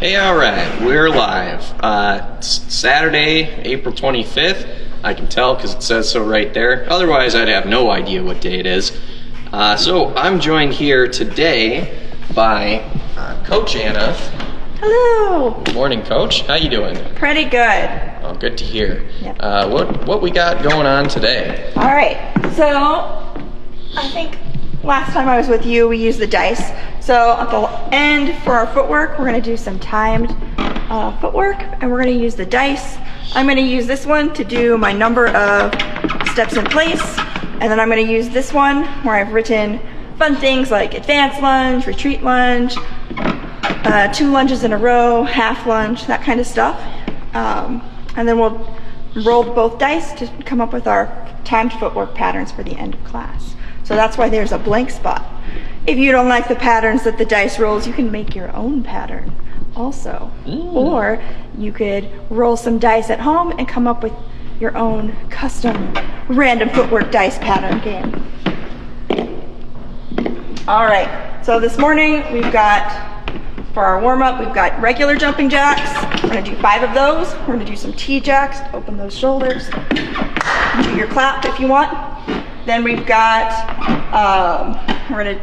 Hey, all right, we're live. It's Saturday, April 25th. I can tell because it says so right there. Otherwise, I'd have no idea what day it is. So I'm joined here today by Coach Anna. Hello. Good morning, Coach. How you doing? Pretty good. Oh, good to hear. Yep. What we got going on today? All right. So I think last time I was with you, we used the dice. So at the end for our footwork, we're going to do some timed footwork, and we're going to use the dice. I'm going to use this one to do my number of steps in place, and then I'm going to use this one where I've written fun things like advanced lunge, retreat lunge, 2 lunges in a row, half lunge, that kind of stuff. And then we'll roll both dice to come up with our timed footwork patterns for the end of class. So that's why there's a blank spot. If you don't like the patterns that the dice rolls, you can make your own pattern also. Or you could roll some dice at home and come up with your own custom random footwork dice pattern game. All right, so this morning we've got, for our warm-up, we've got regular jumping jacks. We're gonna do 5 of those. We're gonna do some T-jacks to open those shoulders. Do your clap if you want. Then we've got, we're gonna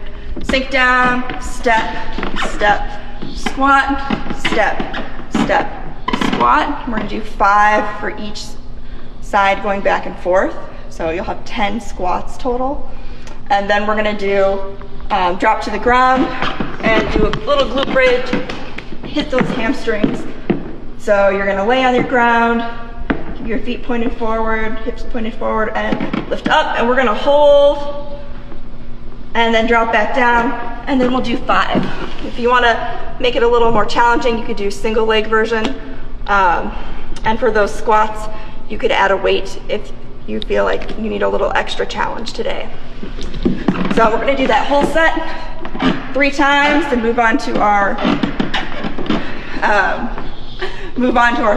sink down, step, step, squat, step, step, squat. We're gonna do 5 for each side going back and forth. So you'll have 10 squats total. And then we're gonna do drop to the ground and do a little glute bridge, hit those hamstrings. So you're gonna lay on your ground, keep your feet pointed forward, hips pointed forward, and lift up, and we're gonna hold, and then drop back down, and then we'll do 5. If you wanna make it a little more challenging, you could do single leg version. And for those squats, you could add a weight if you feel like you need a little extra challenge today. So we're gonna do that whole set 3 times, then move on to our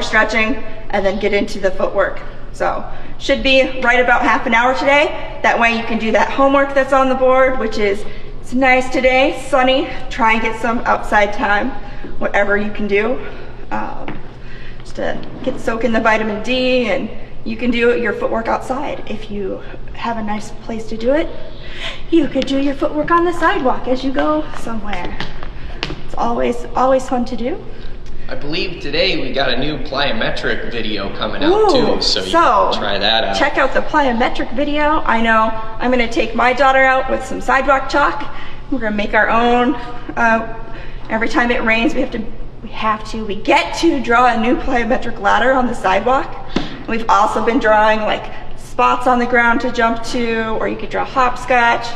stretching, and then get into the footwork. So should be right about half an hour today. That way you can do that homework that's on the board, which is, it's nice today, sunny. Try and get some outside time, whatever you can do, just to soak in the vitamin D. And you can do your footwork outside. If you have a nice place to do it, you could do your footwork on the sidewalk as you go somewhere. It's always fun to do. I believe today we got a new plyometric video coming out too, so you can try that out. Check out the plyometric video. I know I'm gonna take my daughter out with some sidewalk chalk. We're gonna make our own. Every time it rains, we get to draw a new plyometric ladder on the sidewalk. We've also been drawing like spots on the ground to jump to, or you could draw hopscotch.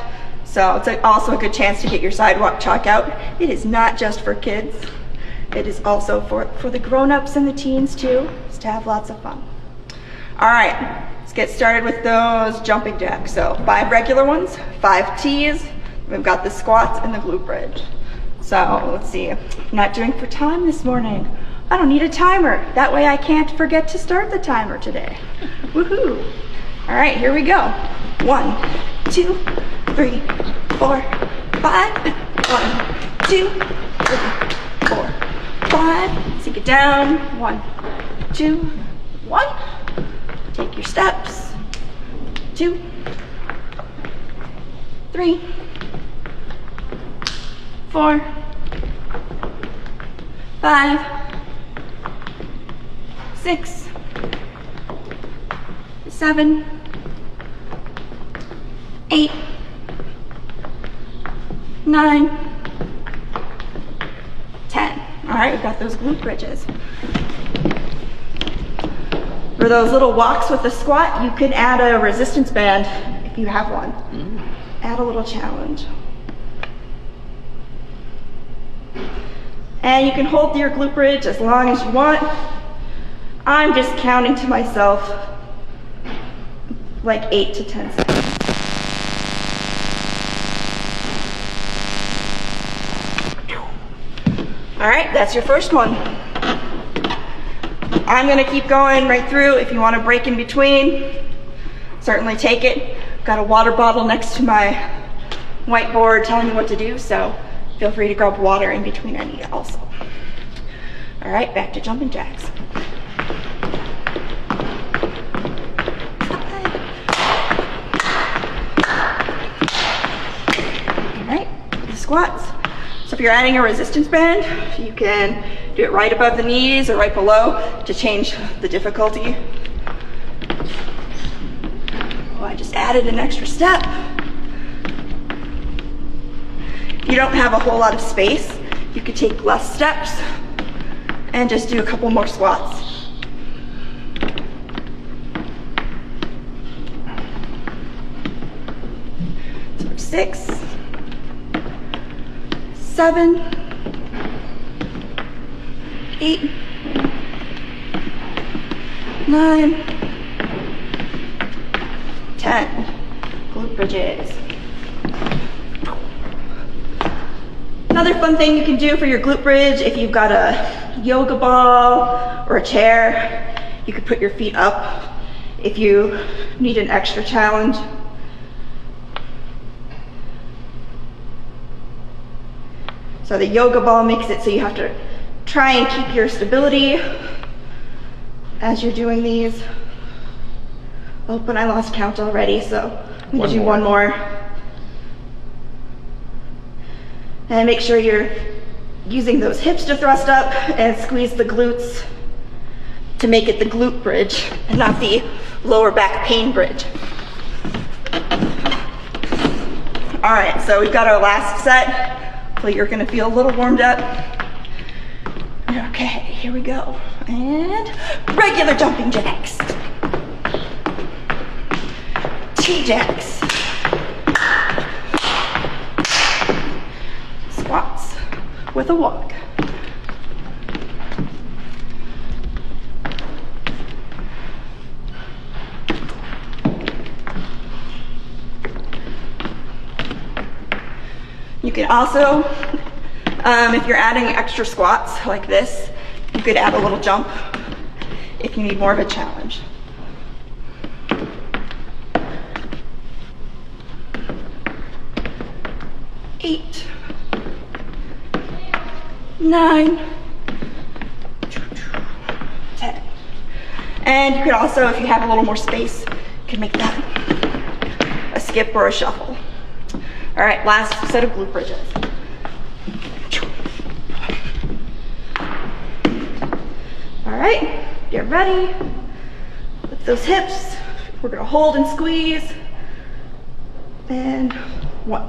So it's also a good chance to get your sidewalk chalk out. It is not just for kids. It is also for the grown-ups and the teens too, just to have lots of fun. All right, let's get started with those jumping jacks. So 5 regular ones, 5 T's. We've got the squats and the glute bridge. So let's see, I'm not doing for time this morning. I don't need a timer. That way I can't forget to start the timer today. Woohoo. All right, here we go. 1, 2, 3, 4, 5. 1, 2, 3, 4, 5. Sink it down. 1, 2, 1. Take your steps. 2, 3, 4, 5, 6, 7, 8, 9, 10. All right, we've got those glute bridges. For those little walks with the squat, you can add a resistance band if you have one. Add a little challenge. And you can hold your glute bridge as long as you want. I'm just counting to myself like 8 to 10 seconds. All right, that's your first one. I'm gonna keep going right through. If you wanna break in between, certainly take it. Got a water bottle next to my whiteboard telling me what to do, so feel free to grab water in between any also. All right, back to jumping jacks. All right, the squats. So if you're adding a resistance band, you can do it right above the knees or right below to change the difficulty. Oh, I just added an extra step. If you don't have a whole lot of space, you could take less steps and just do a couple more squats. So 6, 7, 8, 9, 10. Glute bridges. Another fun thing you can do for your glute bridge, if you've got a yoga ball or a chair, you could put your feet up if you need an extra challenge. So the yoga ball makes it so you have to try and keep your stability as you're doing these. Oh, but I lost count already, so I'm gonna do one more. And make sure you're using those hips to thrust up and squeeze the glutes to make it the glute bridge and not the lower back pain bridge. All right, so we've got our last set. Hopefully you're gonna feel a little warmed up. Okay, here we go. And regular jumping jacks. T-jacks. Squats with a walk. You can also, if you're adding extra squats like this, you could add a little jump if you need more of a challenge. Eight, 9, 10. And you could also, if you have a little more space, you can make that a skip or a shuffle. All right, last set of glute bridges. All right, get ready. With those hips, we're gonna hold and squeeze. And 1,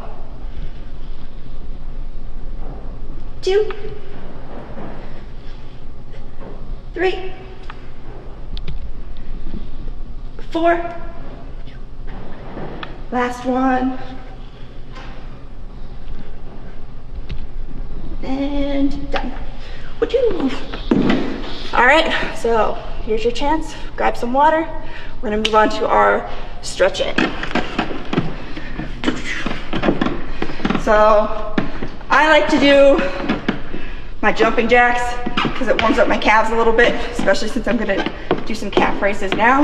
2, 3, 4. Last one. And done. Woo-hoo. All right, so here's your chance. Grab some water. We're gonna move on to our stretching. So I like to do my jumping jacks because it warms up my calves a little bit, especially since I'm gonna do some calf raises now.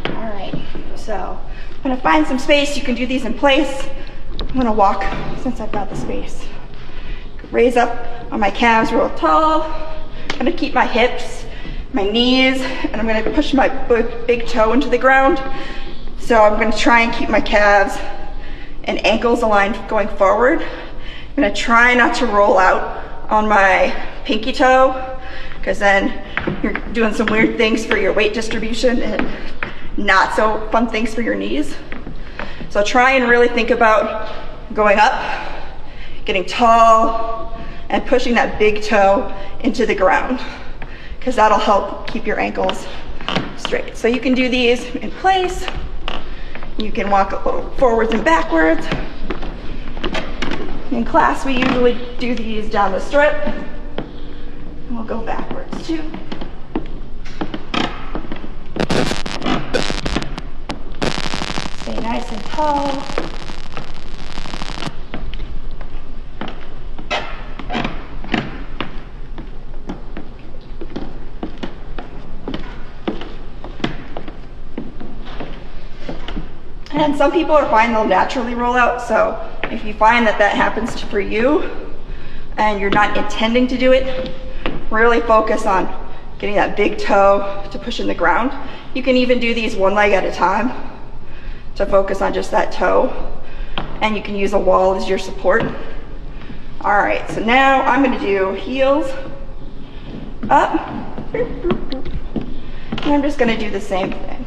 All right, so I'm gonna find some space. You can do these in place. I'm gonna walk since I've got the space. Raise up on my calves real tall. I'm gonna keep my hips, my knees, and I'm gonna push my big toe into the ground. So I'm gonna try and keep my calves and ankles aligned going forward. I'm gonna try not to roll out on my pinky toe, because then you're doing some weird things for your weight distribution and not so fun things for your knees. So try and really think about going up, getting tall, and pushing that big toe into the ground, because that'll help keep your ankles straight. So you can do these in place. You can walk a little forwards and backwards. In class, we usually do these down the strip. And we'll go backwards too. Stay nice and tall. And some people are fine, they'll naturally roll out. So if you find that that happens for you, and you're not intending to do it, really focus on getting that big toe to push in the ground. You can even do these one leg at a time to focus on just that toe, and you can use a wall as your support. All right, so now I'm gonna do heels up, and I'm just gonna do the same thing.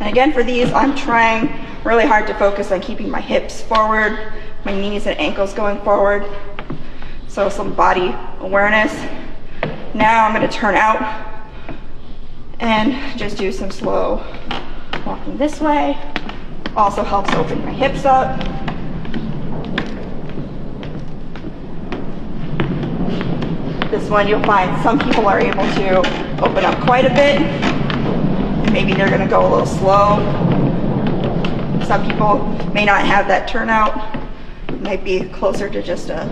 And again, for these, I'm trying really hard to focus on keeping my hips forward, my knees and ankles going forward. So some body awareness. Now I'm going to turn out and just do some slow walking this way. Also helps open my hips up. This one you'll find some people are able to open up quite a bit. Maybe they're going to go a little slow. Some people may not have that turnout. It might be closer to just a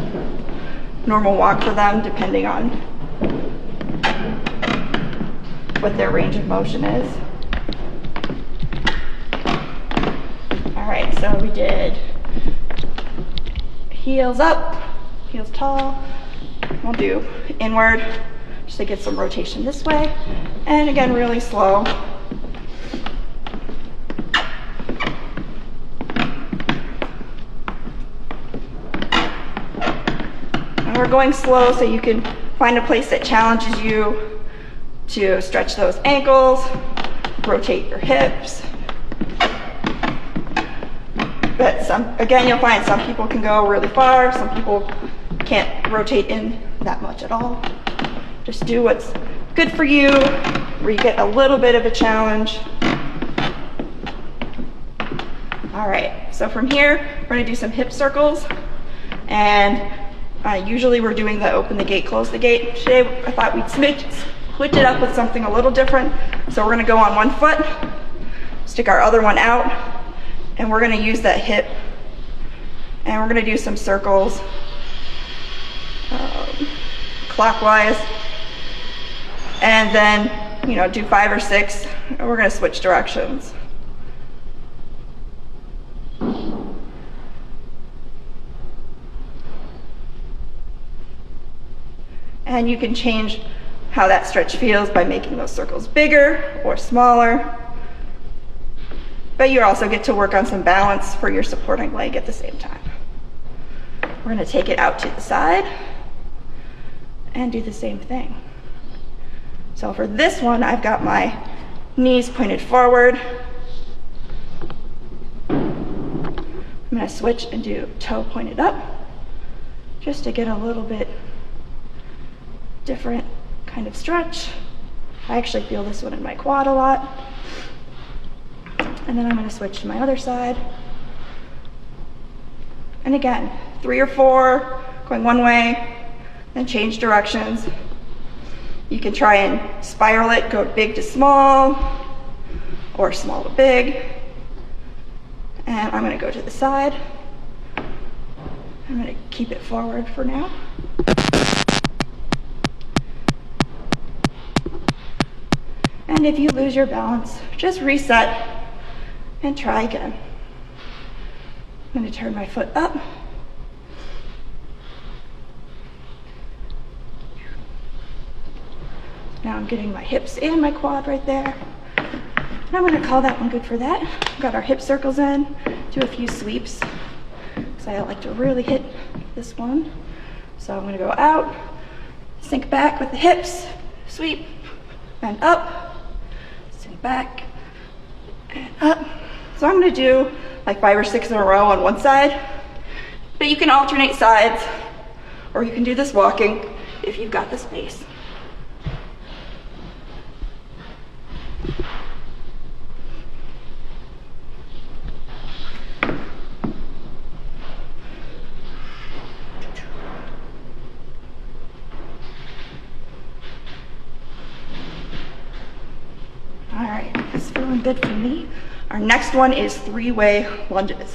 normal walk for them, depending on what their range of motion is. All right, so we did heels up, heels tall. We'll do inward just to get some rotation this way. And again, really slow. And we're going slow so you can find a place that challenges you to stretch those ankles, rotate your hips. But again, you'll find some people can go really far, some people can't rotate in that much at all. Just do what's good for you, where you get a little bit of a challenge. All right, so from here, we're gonna do some hip circles. And usually we're doing the open the gate, close the gate. Today, I thought we'd switch it up with something a little different. So we're gonna go on one foot, stick our other one out, and we're gonna use that hip, and we're gonna do some circles clockwise, and then do 5 or 6, and we're gonna switch directions. And you can change how that stretch feels by making those circles bigger or smaller. But you also get to work on some balance for your supporting leg at the same time. We're going to take it out to the side and do the same thing. So for this one, I've got my knees pointed forward. I'm going to switch and do toe pointed up just to get a little bit different kind of stretch. I actually feel this one in my quad a lot. And then I'm going to switch to my other side. And again, 3 or 4, going one way, then change directions. You can try and spiral it, go big to small, or small to big. And I'm going to go to the side. I'm going to keep it forward for now. And if you lose your balance, just reset and try again. I'm going to turn my foot up. Now I'm getting my hips and my quad right there. And I'm going to call that one good for that. Got our hip circles in, do a few sweeps, because I like to really hit this one. So I'm going to go out, sink back with the hips, sweep, and up, sink back, and up. So I'm going to do like 5 or 6 in a row on one side, but you can alternate sides, or you can do this walking if you've got the space. All right, it's feeling good for me. Our next one is 3-way lunges.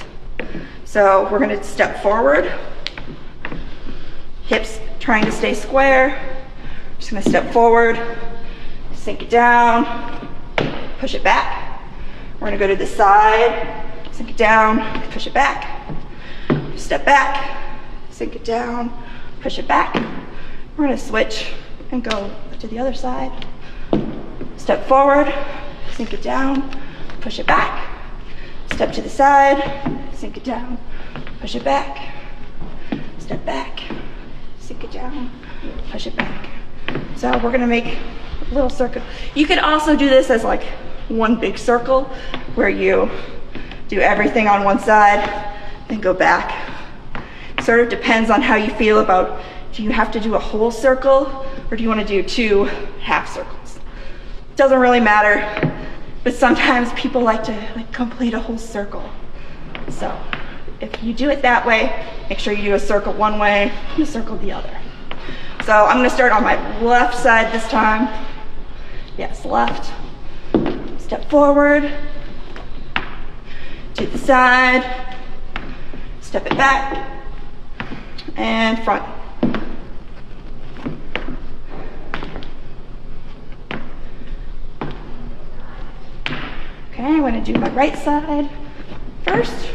So we're gonna step forward, hips trying to stay square. Just gonna step forward, sink it down, push it back. We're gonna go to the side, sink it down, push it back. Step back, sink it down, push it back. We're gonna switch and go to the other side. Step forward, sink it down, push it back. Step to the side, sink it down, push it back. Step back, sink it down, push it back. So we're gonna make a little circle. You could also do this as like one big circle where you do everything on one side and go back. Sort of depends on how you feel about, do you have to do a whole circle or do you want to do 2 half circles? Doesn't really matter, but sometimes people like to complete a whole circle. So if you do it that way, make sure you do a circle one way and a circle the other. So I'm gonna start on my left side this time. Yes, left. Step forward, to the side, step it back, and front. Okay, I'm gonna do my right side first.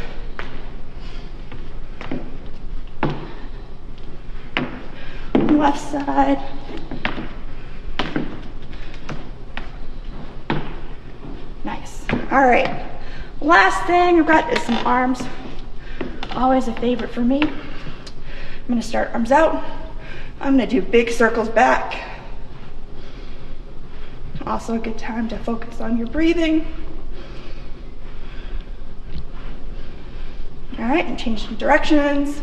Left side. Nice. All right. Last thing I've got is some arms. Always a favorite for me. I'm gonna start arms out. I'm gonna do big circles back. Also a good time to focus on your breathing. All right, and change the directions.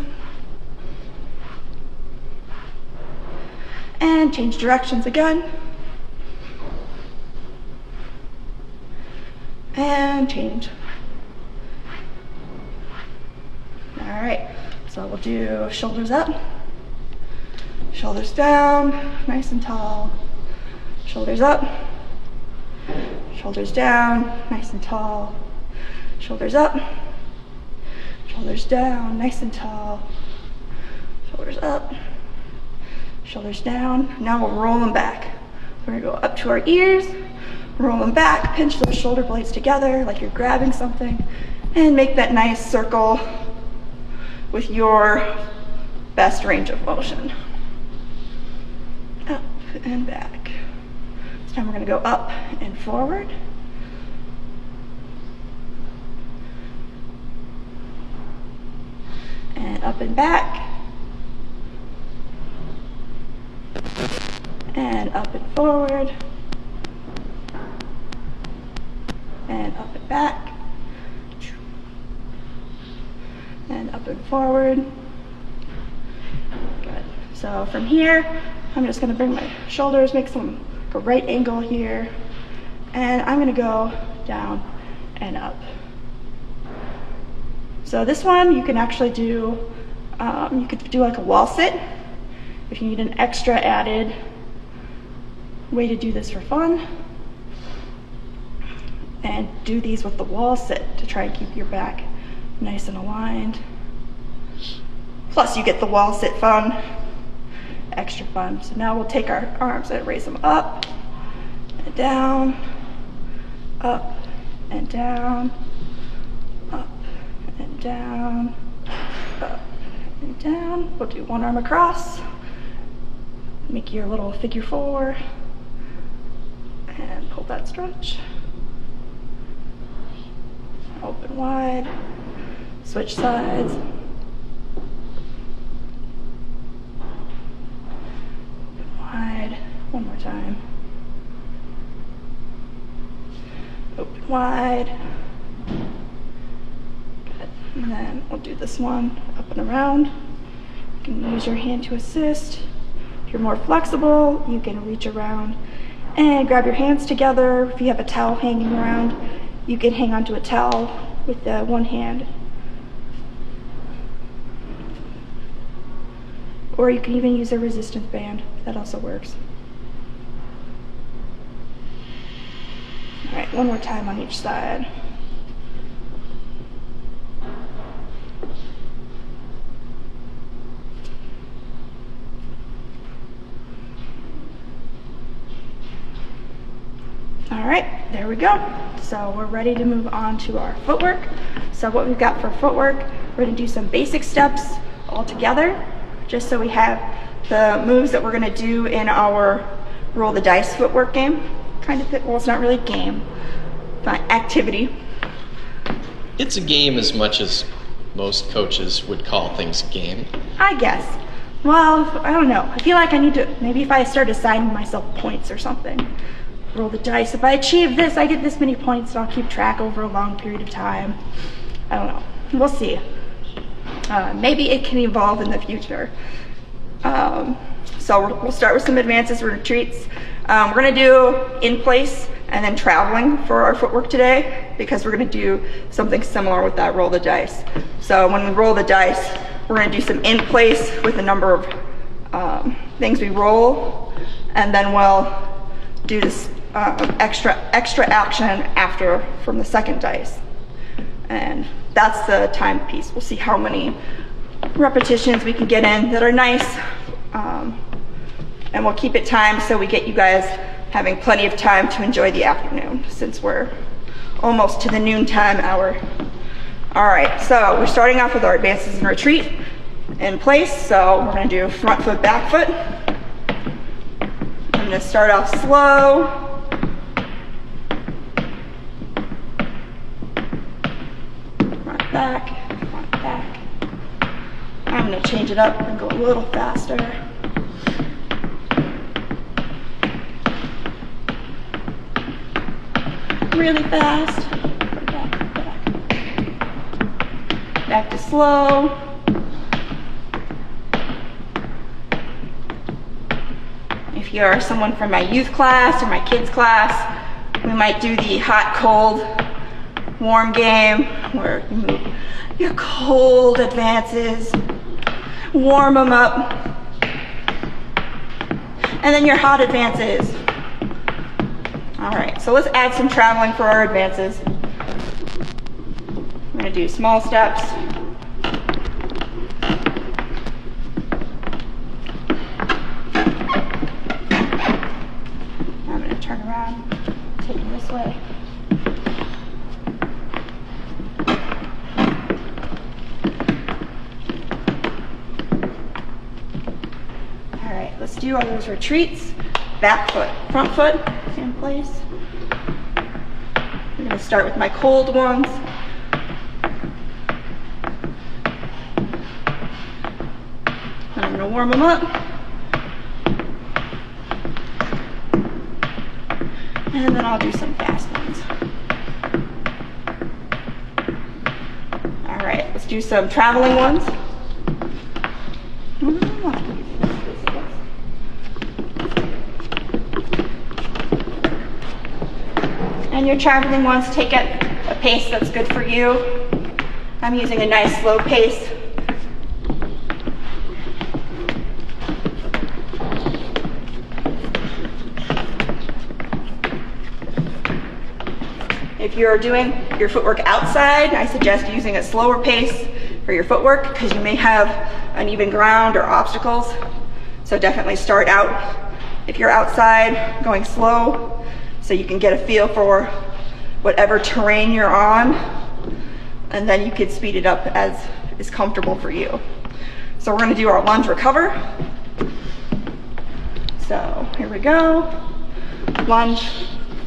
And change directions again. And change. All right, so we'll do shoulders up, shoulders down, nice and tall. Shoulders up, shoulders down, nice and tall. Shoulders up, shoulders down, nice and tall. Shoulders up, shoulders down. Now we'll roll them back. We're gonna go up to our ears, roll them back, pinch those shoulder blades together like you're grabbing something, and make that nice circle with your best range of motion. Up and back. This time we're gonna go up and forward. And up and back. And up and forward. And up and back. And up and forward. Good. So from here, I'm just gonna bring my shoulders, make a right angle here. And I'm gonna go down and up. So this one, you can actually do, you could do like a wall sit if you need an extra added way to do this for fun. And do these with the wall sit to try and keep your back nice and aligned. Plus you get the wall sit fun, extra fun. So now we'll take our arms and raise them up and down, up and down, up and down, up and down. We'll do one arm across, make your little figure 4, and pull that stretch. Open wide, switch sides. Open wide, one more time. Open wide. Good. And then we'll do this one up and around. You can use your hand to assist. If you're more flexible, you can reach around and grab your hands together. If you have a towel hanging around, you can hang onto a towel with one hand. Or you can even use a resistance band. That also works. All right, One more time on each side. All right, there we go. So we're ready to move on to our footwork. So what we've got for footwork, we're gonna do some basic steps all together, just so we have the moves that we're gonna do in our roll the dice footwork game. Kind of, well, it's not really a game, but activity. It's a game as much as most coaches would call things a game. I guess. Well, I don't know. I feel like I need to, maybe if I start assigning myself points or something. Roll the dice. If I achieve this, I get this many points, and I'll keep track over a long period of time. I don't know. We'll see. Maybe it can evolve in the future. So we'll start with some advances and retreats. We're going to do in place and then traveling for our footwork today, because we're going to do something similar with that roll the dice. So when we roll the dice, we're going to do some in place with a number of things we roll, and then we'll do this extra action after from the second dice. And that's the time piece. We'll see how many repetitions we can get in that are nice. And we'll keep it timed so we get you guys having plenty of time to enjoy the afternoon, since we're almost to the noontime hour. All right, so we're starting off with our advances and retreat in place. So we're gonna do front foot, back foot. I'm gonna start off slow. Front, back. I'm gonna change it up and go a little faster. Really fast. Back to slow. If you're someone from my youth class or my kids class, we might do the hot, cold, warm game, where you move your cold advances, warm them up, and then your hot advances. All right, so let's add some traveling for our advances. We're gonna do small steps. I'm gonna turn around, take them this way. All right, let's do all those retreats. Back foot, front foot in place. I'm going to start with my cold ones. And I'm going to warm them up. And then I'll do some fast ones. All right, let's do some traveling ones. And your traveling ones, take at a pace that's good for you. I'm using a nice slow pace. If you're doing your footwork outside, I suggest using a slower pace for your footwork, because you may have uneven ground or obstacles. So definitely start out, if you're outside, going slow, so you can get a feel for whatever terrain you're on, and then you can speed it up as is comfortable for you. So we're gonna do our lunge recover. So here we go. Lunge,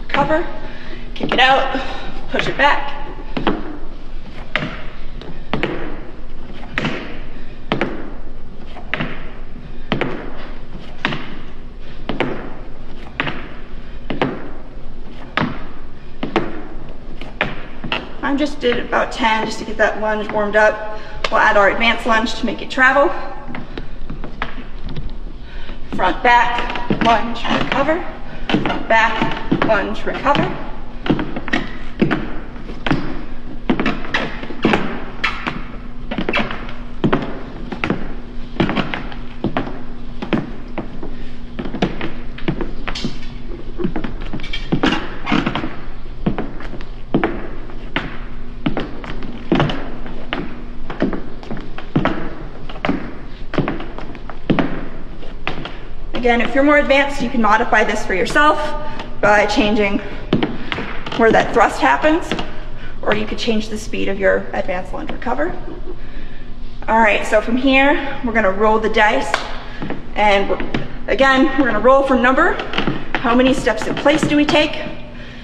recover, kick it out, push it back. I just did about 10 just to get that lunge warmed up. We'll add our advanced lunge to make it travel. Front, back, lunge, recover. Front, back, lunge, recover. Again, if you're more advanced, you can modify this for yourself by changing where that thrust happens, or you could change the speed of your advanced lunge recover. All right, so from here, we're gonna roll the dice. And again, we're gonna roll for number. How many steps in place do we take?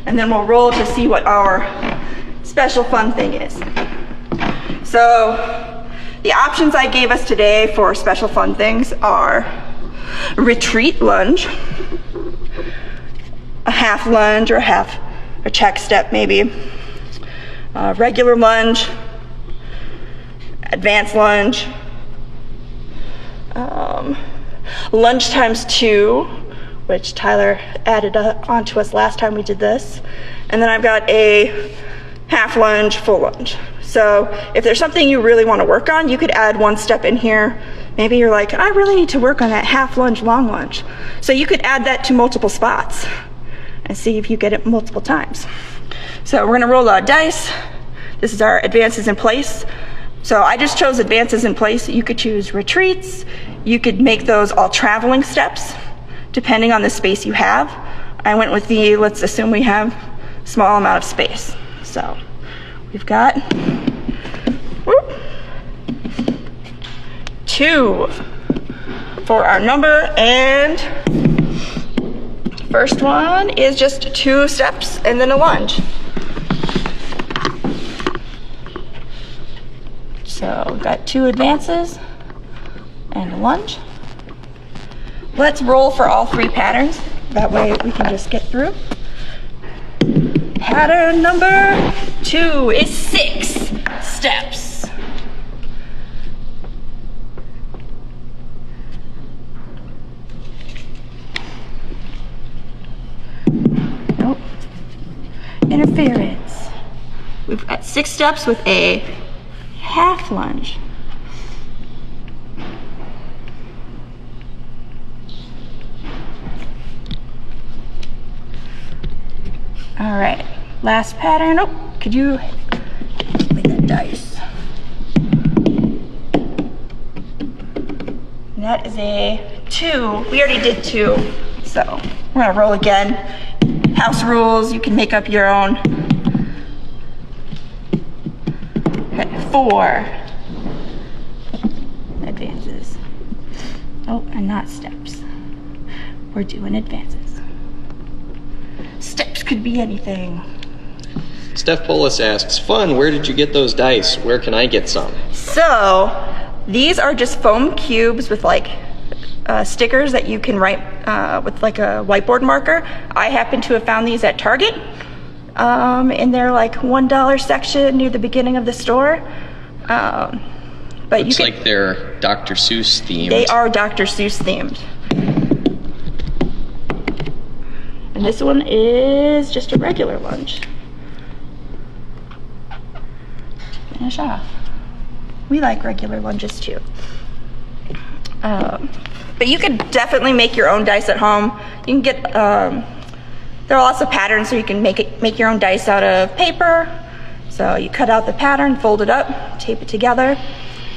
And then we'll roll to see what our special fun thing is. So the options I gave us today for special fun things are retreat lunge, a half lunge or a check step maybe, regular lunge, advanced lunge, lunge times 2, which Tyler added on to us last time we did this. And then I've got a half lunge, full lunge. So if there's something you really want to work on, you could add one step in here. Maybe you're like, I really need to work on that half lunge, long lunge. So you could add that to multiple spots and see if you get it multiple times. So we're gonna roll a dice. This is our advances in place. So I just chose advances in place. You could choose retreats. You could make those all traveling steps, depending on the space you have. I went with the, let's assume we have a small amount of space. So we've got 2 for our number, and first one is just 2 steps and then a lunge. So we've got 2 advances and a lunge. Let's roll for all 3 patterns. That way we can just get through. Pattern number 2 is 6 steps. Nope. Interference. We've got 6 steps with a half lunge. All right, last pattern. Oh, could you make that dice? And that is a 2. We already did 2, so we're gonna roll again. House rules, you can make up your own. Okay, 4 advances. Oh, and not steps. We're doing advances. Steps could be anything. Steph Polis asks, fun, where did you get those dice? Where can I get some? So these are just foam cubes with like stickers that you can write with like a whiteboard marker. I happen to have found these at Target in their like $1 section near the beginning of the store. But looks like they're Dr. Seuss themed. They are Dr. Seuss themed. And this one is just a regular lunge. Finish off. We like regular lunges too. But you could definitely make your own dice at home. You can get, there are lots of patterns so you can make your own dice out of paper. So you cut out the pattern, fold it up, tape it together,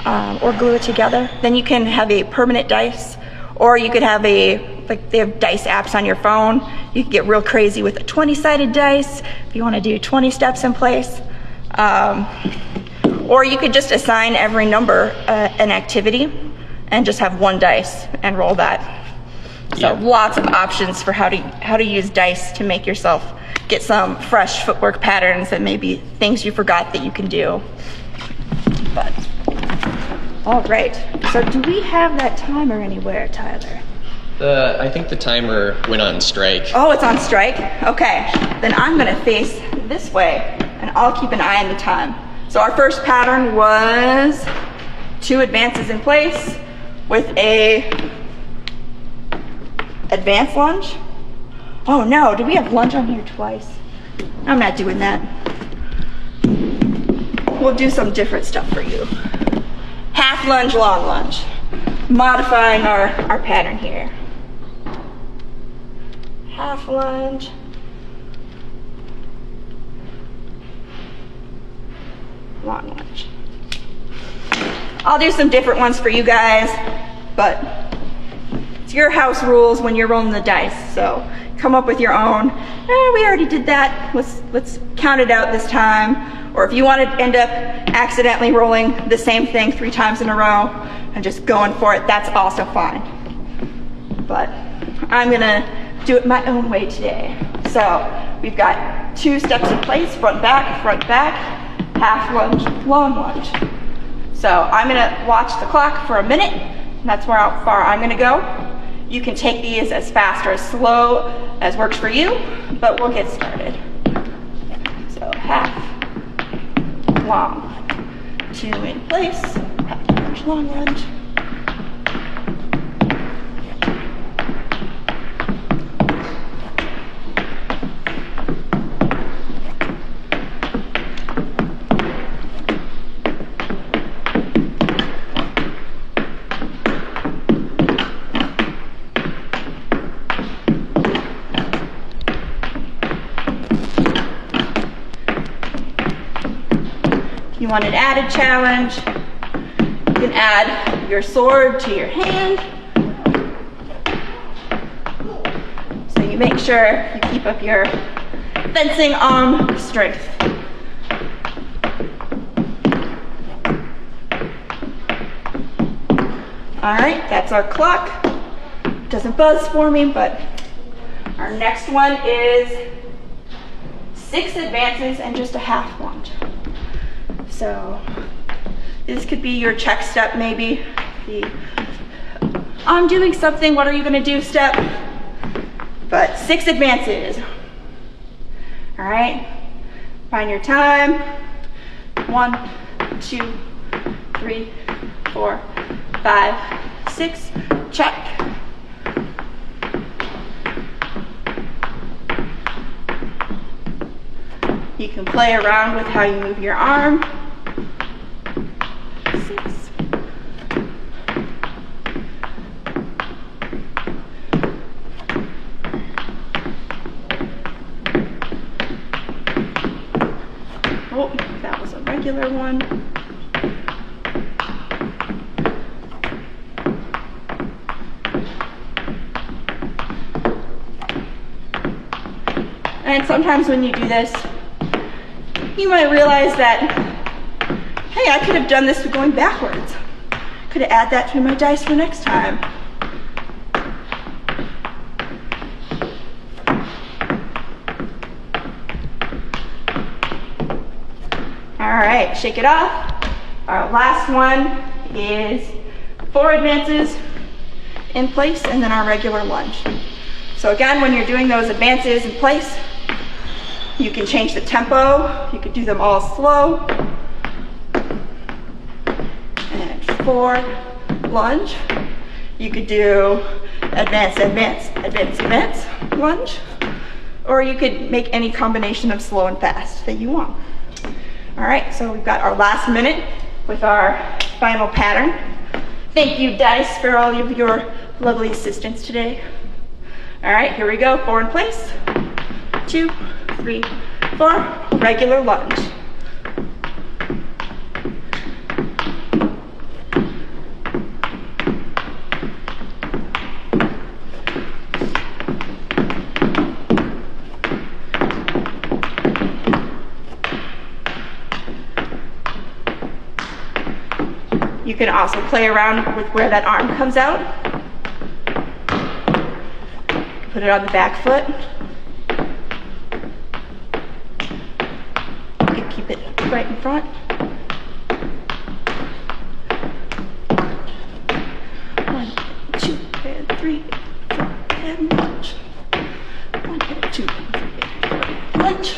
or glue it together. Then you can have a permanent dice, or you could have like they have dice apps on your phone. You can get real crazy with a 20-sided dice if you want to do 20 steps in place. Or you could just assign every number an activity and just have 1 dice and roll that. So lots of options for how to use dice to make yourself get some fresh footwork patterns and maybe things you forgot that you can do. But all right, so do we have that timer anywhere, Tyler? I think the timer went on strike. Oh, it's on strike? Okay, then I'm gonna face this way and I'll keep an eye on the time. So our first pattern was 2 advances in place with a advanced lunge. Oh no, do we have lunge on here twice? I'm not doing that. We'll do some different stuff for you. Half lunge, long lunge. Modifying our pattern here. Half lunge. Long lunge. I'll do some different ones for you guys, but it's your house rules when you're rolling the dice, so come up with your own. We already did that, let's count it out this time. Or if you want to end up accidentally rolling the same thing 3 times in a row and just going for it, that's also fine. But I'm gonna do it my own way today. So we've got 2 steps in place, front, back, half lunge, long lunge. So I'm gonna watch the clock for a minute. That's how far I'm gonna go. You can take these as fast or as slow as works for you, but we'll get started. So half, long, 2 in place, half lunge, long lunge. You want an added challenge, you can add your sword to your hand. So you make sure you keep up your fencing arm strength. All right, that's our clock. It doesn't buzz for me, but our next one is 6 advances and just a half lunge. So this could be your check step, maybe. I'm doing something, what are you gonna do step? But 6 advances. All right, find your time. 1, 2, 3, 4, 5, 6, check. You can play around with how you move your arm. 6. Oh, that was a regular one. And sometimes when you do this, you might realize that, hey, I could have done this going backwards. Could have added that to my dice for next time. All right, shake it off. Our last one is 4 advances in place and then our regular lunge. So again, when you're doing those advances in place, you can change the tempo. You could do them all slow. And 4, lunge. You could do advance, advance, advance, advance, lunge. Or you could make any combination of slow and fast that you want. All right, so we've got our last minute with our final pattern. Thank you, dice, for all of your lovely assistance today. All right, here we go. 4 in place. 2, 3, 4, regular lunge. You can also play around with where that arm comes out. Put it on the back foot. You can keep it right in front. 1, 2, and 3, 4, and lunge. 1, 2, 3, 4, lunge.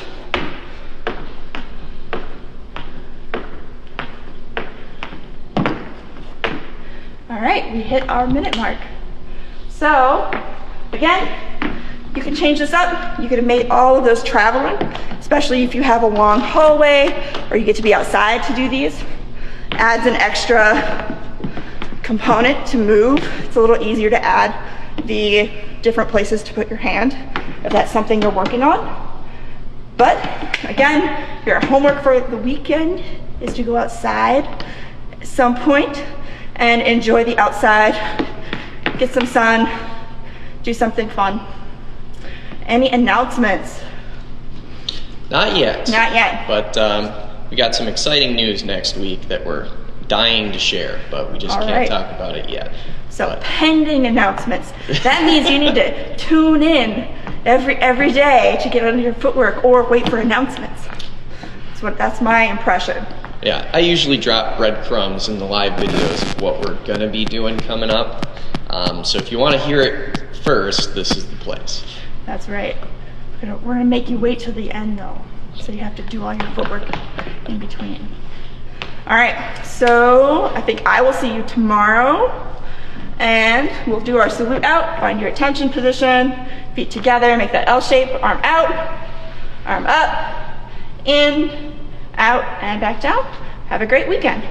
All right, we hit our minute mark. So, again, you can change this up. You could have made all of those traveling, especially if you have a long hallway or you get to be outside to do these. Adds an extra component to move. It's a little easier to add the different places to put your hand if that's something you're working on. But again, your homework for the weekend is to go outside at some point and enjoy the outside, get some sun, do something fun. Any announcements? Not yet. Not yet. But we got some exciting news next week that we're dying to share, but we just All can't right. talk about it yet. So But- pending announcements. That means you need to tune in every day to get on your footwork or wait for announcements. That's my impression. Yeah, I usually drop breadcrumbs in the live videos of what we're going to be doing coming up. So if you want to hear it first, this is the place. That's right. We're gonna make you wait till the end though. So you have to do all your footwork in between. All right, so I think I will see you tomorrow. And we'll do our salute out, find your attention position, feet together, make that L shape, arm out, arm up, in, out, and back down. Have a great weekend.